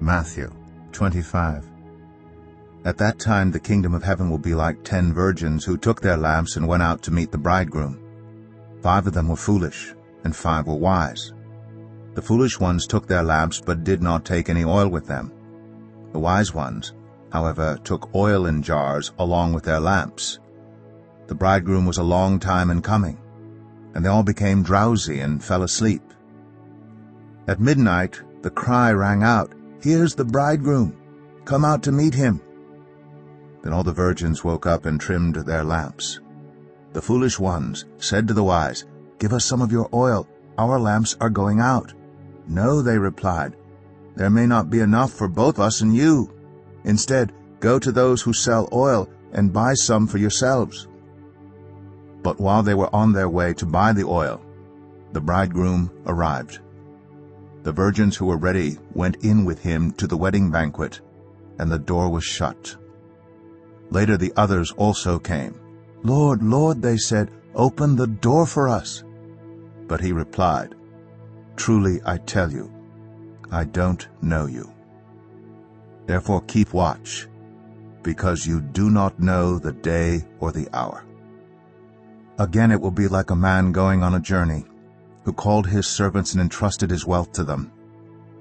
Matthew 25. At that time the kingdom of heaven will be like 10 virgins who took their lamps and went out to meet the bridegroom. 5 of them were foolish, and 5 were wise. The foolish ones took their lamps but did not take any oil with them. The wise ones, however, took oil in jars along with their lamps. The bridegroom was a long time in coming, and they all became drowsy and fell asleep. At midnight the cry rang out, "Here's the bridegroom! Come out to meet him!" Then all the virgins woke up and trimmed their lamps. The foolish ones said to the wise, "Give us some of your oil. Our lamps are going out." "No," they replied, "there may not be enough for both us and you. Instead, go to those who sell oil and buy some for yourselves." But while they were on their way to buy the oil, the bridegroom arrived. The virgins who were ready went in with him to the wedding banquet, and the door was shut. Later the others also came. "Lord, Lord," they said, "open the door for us." But he replied, "Truly I tell you, I don't know you. Therefore keep watch, because you do not know the day or the hour." Again it will be like a man going on a journey, who called his servants and entrusted his wealth to them.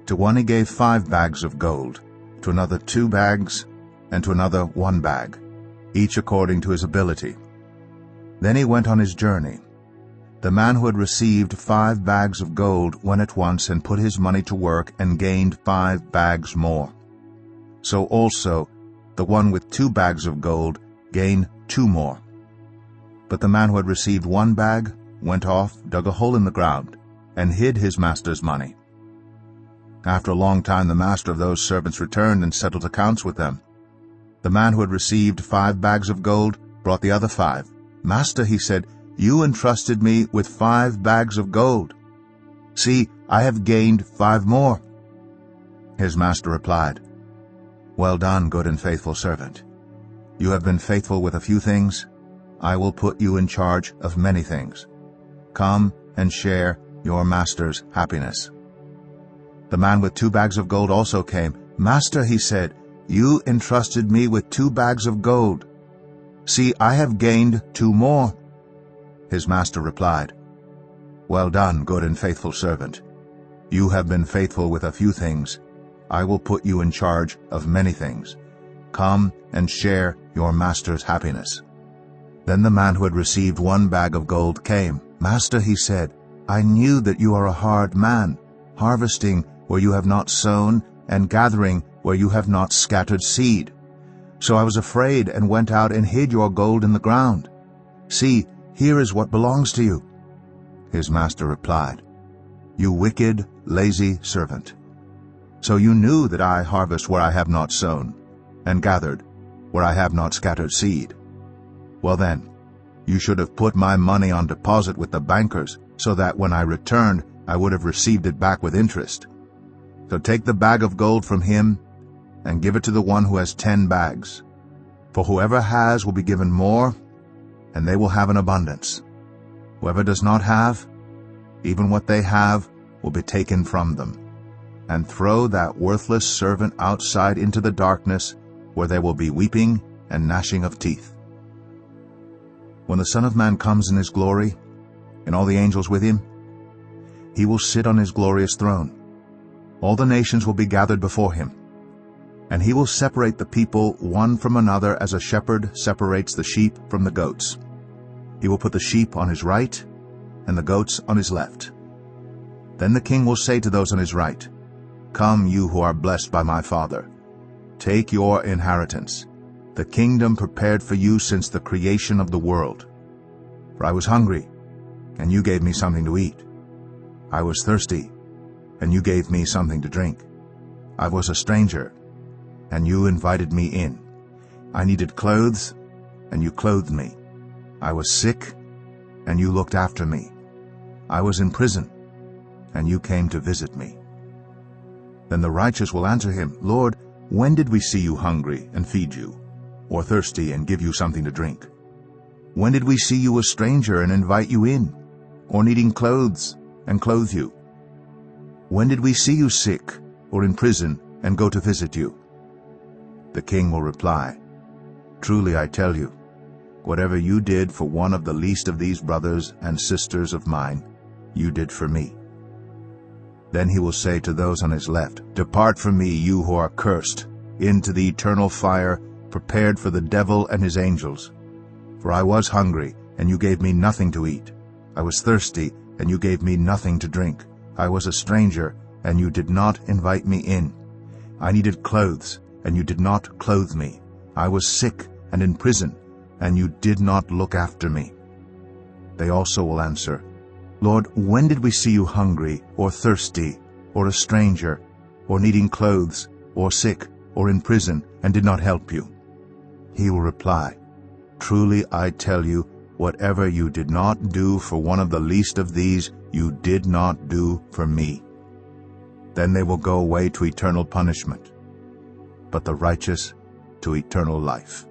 To one he gave 5 bags of gold, to another 2 bags, and to another 1 bag, each according to his ability. Then he went on his journey. The man who had received 5 bags of gold went at once and put his money to work and gained 5 bags more. So also the one with 2 bags of gold gained 2 more. But the man who had received 1 bag went off, dug a hole in the ground, and hid his master's money. After a long time the master of those servants returned and settled accounts with them. The man who had received 5 bags of gold brought the other 5. "Master," he said, "you entrusted me with 5 bags of gold. See, I have gained 5 more." His master replied, "Well done, good and faithful servant. You have been faithful with a few things. I will put you in charge of many things. Come and share your master's happiness." The man with 2 bags of gold also came. "Master," he said, "you entrusted me with 2 bags of gold. See, I have gained 2 more." His master replied, "Well done, good and faithful servant. You have been faithful with a few things. I will put you in charge of many things. Come and share your master's happiness." Then the man who had received 1 bag of gold came. "Master," he said, "I knew that you are a hard man, harvesting where you have not sown and gathering where you have not scattered seed. So I was afraid and went out and hid your gold in the ground. See, here is what belongs to you." His master replied, "You wicked, lazy servant. So you knew that I harvest where I have not sown, and gathered where I have not scattered seed. Well then, you should have put my money on deposit with the bankers, so that when I returned I would have received it back with interest. So take the bag of gold from him and give it to the one who has 10 bags. For whoever has will be given more, and they will have an abundance. Whoever does not have, even what they have will be taken from them. And throw that worthless servant outside into the darkness, where there will be weeping and gnashing of teeth. When the Son of Man comes in his glory, and all the angels with him, he will sit on his glorious throne. All the nations will be gathered before him, and he will separate the people one from another as a shepherd separates the sheep from the goats. He will put the sheep on his right and the goats on his left. Then the king will say to those on his right, "Come, you who are blessed by my Father. Take your inheritance, the kingdom prepared for you since the creation of the world. For I was hungry, and you gave me something to eat. I was thirsty, and you gave me something to drink. I was a stranger, and you invited me in. I needed clothes, and you clothed me. I was sick, and you looked after me. I was in prison, and you came to visit me." Then the righteous will answer him, "Lord, when did we see you hungry and feed you, or thirsty and give you something to drink? When did we see you a stranger and invite you in, or needing clothes and clothe you? When did we see you sick or in prison and go to visit you?" The king will reply, "Truly I tell you, whatever you did for one of the least of these brothers and sisters of mine, you did for me." Then he will say to those on his left, "Depart from me, you who are cursed, into the eternal fire prepared for the devil and his angels. For I was hungry, and you gave me nothing to eat. I was thirsty, and you gave me nothing to drink. I was a stranger, and you did not invite me in. I needed clothes, and you did not clothe me. I was sick and in prison, and you did not look after me." They also will answer, "Lord, when did we see you hungry, or thirsty, or a stranger, or needing clothes, or sick, or in prison, and did not help you?" He will reply, "Truly I tell you, whatever you did not do for one of the least of these, you did not do for me." Then they will go away to eternal punishment, but the righteous to eternal life.